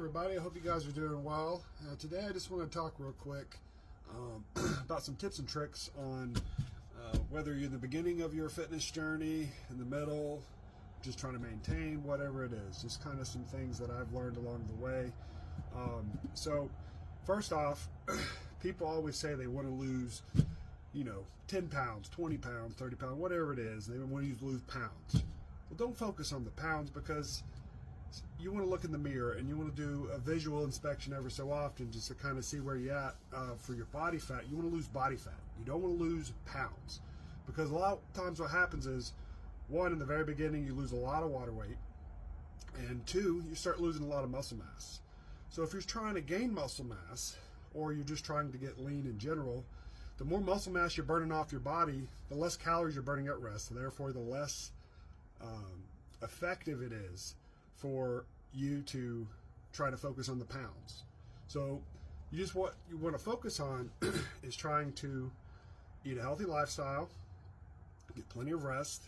everybody, I hope you guys are doing well. Today I just want to talk real quick about some tips and tricks on whether you're in the beginning of your fitness journey, in the middle, just trying to maintain, whatever it is. Just kind of some things that I've learned along the way. So first off, people always say they want to lose 10 pounds, 20 pounds, 30 pounds, whatever it is. They want to lose pounds. Well, don't focus on the pounds, because you want to look in the mirror and you want to do a visual inspection every so often just to kind of see where you're at for your body fat. You want to lose body fat. You don't want to lose pounds, because a lot of times what happens is, one, in the very beginning, you lose a lot of water weight, and two, you start losing a lot of muscle mass. So if you're trying to gain muscle mass, or you're just trying to get lean in general, the more muscle mass you're burning off your body, the less calories you're burning at rest, and therefore the less effective it is for you to try to focus on the pounds. So what you want to focus on is trying to eat a healthy lifestyle, get plenty of rest,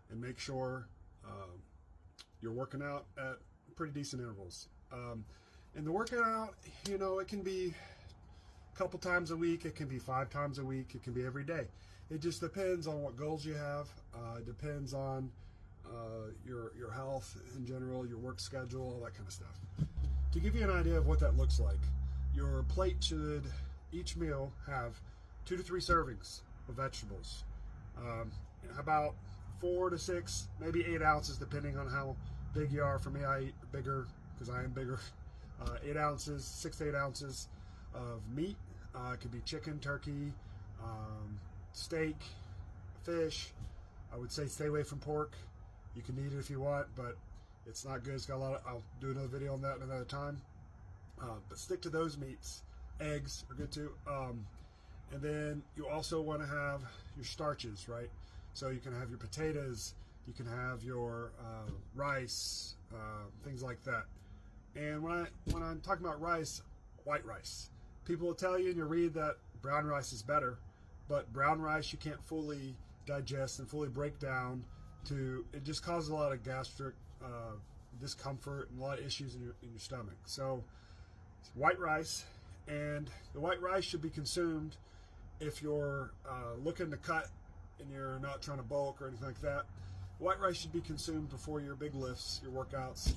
and make sure you're working out at pretty decent intervals. And the working out, it can be a couple times a week, it can be 5 times a week, it can be every day. It just depends on what goals you have. It depends on your health in general, your work schedule, all that kind of stuff. To give you an idea of what that looks like, your plate should, each meal, have 2 to 3 servings of vegetables. About 4 to 6, maybe 8 ounces, depending on how big you are. For me, I eat bigger because I am bigger. 8 ounces, 6 to 8 ounces of meat. It could be chicken, turkey, steak, fish. I would say stay away from pork. You can eat it if you want, but it's not good. It's got a lot of, I'll do another video on that another time. But stick to those meats. Eggs are good too. And then you also want to have your starches, right? So you can have your potatoes, you can have your rice, things like that. And when I'm talking about rice, white rice. People will tell you and you read that brown rice is better, but brown rice you can't fully digest and fully break down. It just causes a lot of gastric discomfort and a lot of issues in your stomach. So it's white rice, and the white rice should be consumed if you're looking to cut and you're not trying to bulk or anything like that. White rice should be consumed before your big lifts, your workouts,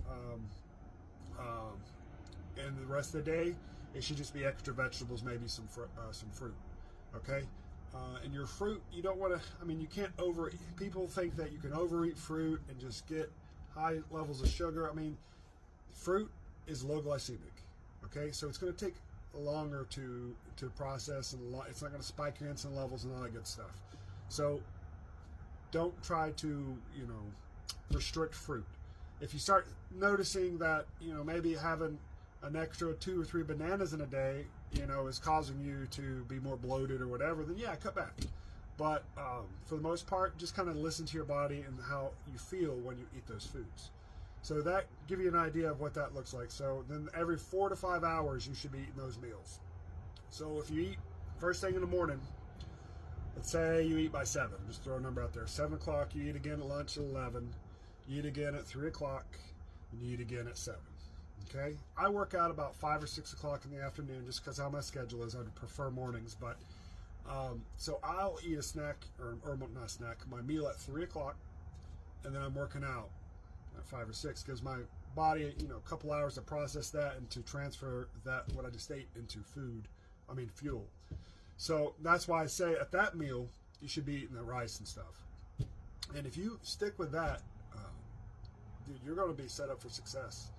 and the rest of the day it should just be extra vegetables, maybe some fruit. Okay. And your fruit, you don't want to, you can't overeat. People think that you can overeat fruit and just get high levels of sugar. Fruit is low glycemic. Okay, so it's going to take longer to process, and it's not going to spike your insulin levels and all that good stuff. So don't try to, restrict fruit. If you start noticing that, maybe having an extra 2 or 3 bananas in a day, is causing you to be more bloated or whatever, then yeah, cut back. But for the most part, just kind of listen to your body and how you feel when you eat those foods. So that give you an idea of what that looks like. So then every 4 to 5 hours, you should be eating those meals. So if you eat first thing in the morning, let's say you eat by 7, just throw a number out there. 7 o'clock, you eat again at lunch at 11, you eat again at 3 o'clock, and you eat again at 7. Okay, I work out about 5 or 6 o'clock in the afternoon just because how my schedule is. I would prefer mornings, but so I'll eat a snack, or not a snack, my meal at 3 o'clock, and then I'm working out at 5 or 6. Gives my body, a couple hours to process that and to transfer that what I just ate into fuel. So that's why I say at that meal you should be eating the rice and stuff. And if you stick with that, dude, you're going to be set up for success.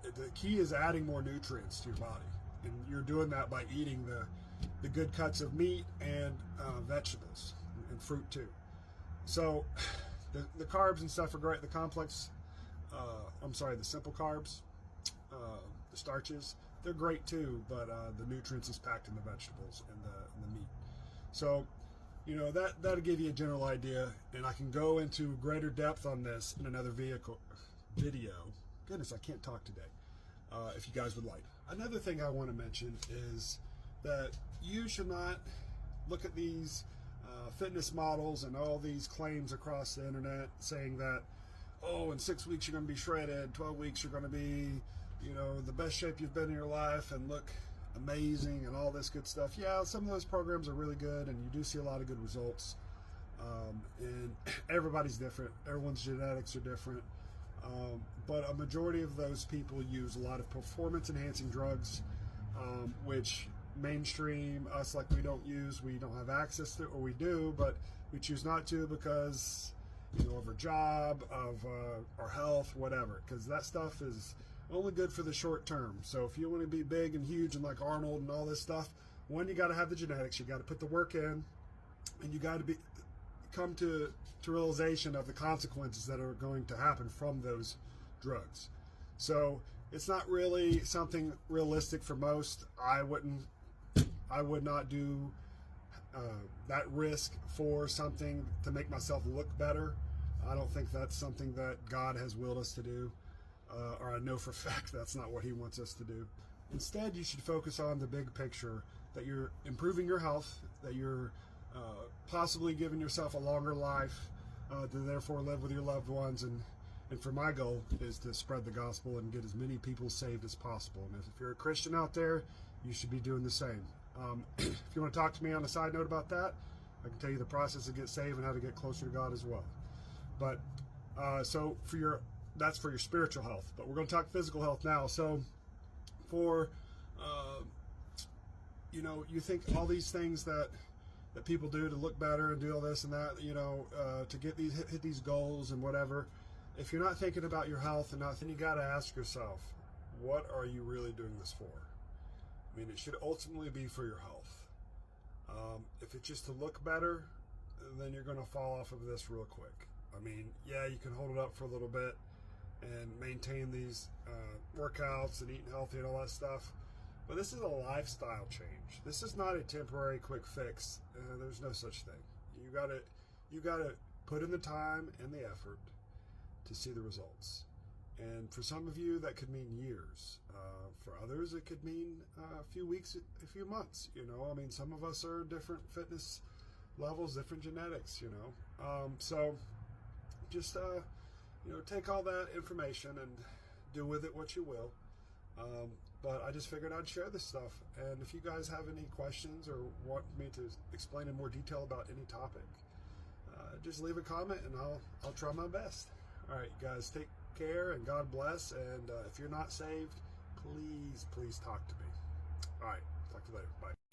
The key is adding more nutrients to your body, and you're doing that by eating the good cuts of meat and vegetables and fruit too. So the carbs and stuff are great. The the simple carbs, the starches, they're great too, but the nutrients is packed in the vegetables and the meat. So that'll give you a general idea, and I can go into greater depth on this in another video. Goodness, I can't talk today. If you guys would like. Another thing I want to mention is that you should not look at these fitness models and all these claims across the internet saying that, oh, in 6 weeks you're going to be shredded, 12 weeks you're going to be the best shape you've been in your life and look amazing and all this good stuff. Yeah, some of those programs are really good, and you do see a lot of good results. And everybody's different. Everyone's genetics are different. But a majority of those people use a lot of performance-enhancing drugs, which mainstream, us, like, we don't use. We don't have access to, or we do, but we choose not to because, of our job, of our health, whatever. Because that stuff is only good for the short term. So if you want to be big and huge and like Arnold and all this stuff, one, you got to have the genetics. You got to put the work in, and you got to come to realization of the consequences that are going to happen from those drugs. So it's not really something realistic for most. I would not do that risk for something to make myself look better. I don't think that's something that God has willed us to do, or I know for a fact that's not what He wants us to do. Instead, you should focus on the big picture, that you're improving your health, that you're possibly giving yourself a longer life, to therefore live with your loved ones. And for my goal is to spread the gospel and get as many people saved as possible. And if you're a Christian out there, you should be doing the same. If you want to talk to me on a side note about that, I can tell you the process to get saved and how to get closer to God as well. But so that's for your spiritual health. But we're going to talk physical health now. So for you think all these things that people do to look better and do all this and that, to hit these goals and whatever. If you're not thinking about your health and nothing, you got to ask yourself, what are you really doing this for? I mean, it should ultimately be for your health. If it's just to look better, then you're going to fall off of this real quick. I mean, yeah, you can hold it up for a little bit and maintain these workouts and eating healthy and all that stuff. But this is a lifestyle change. This is not a temporary quick fix. There's no such thing. You gotta put in the time and the effort to see the results. And for some of you, that could mean years. For others, it could mean a few weeks, a few months. I mean, some of us are different fitness levels, different genetics. So just take all that information and do with it what you will. But I just figured I'd share this stuff. And if you guys have any questions or want me to explain in more detail about any topic, just leave a comment and I'll try my best. All right, guys, take care and God bless. And if you're not saved, please talk to me. All right, talk to you later. Bye.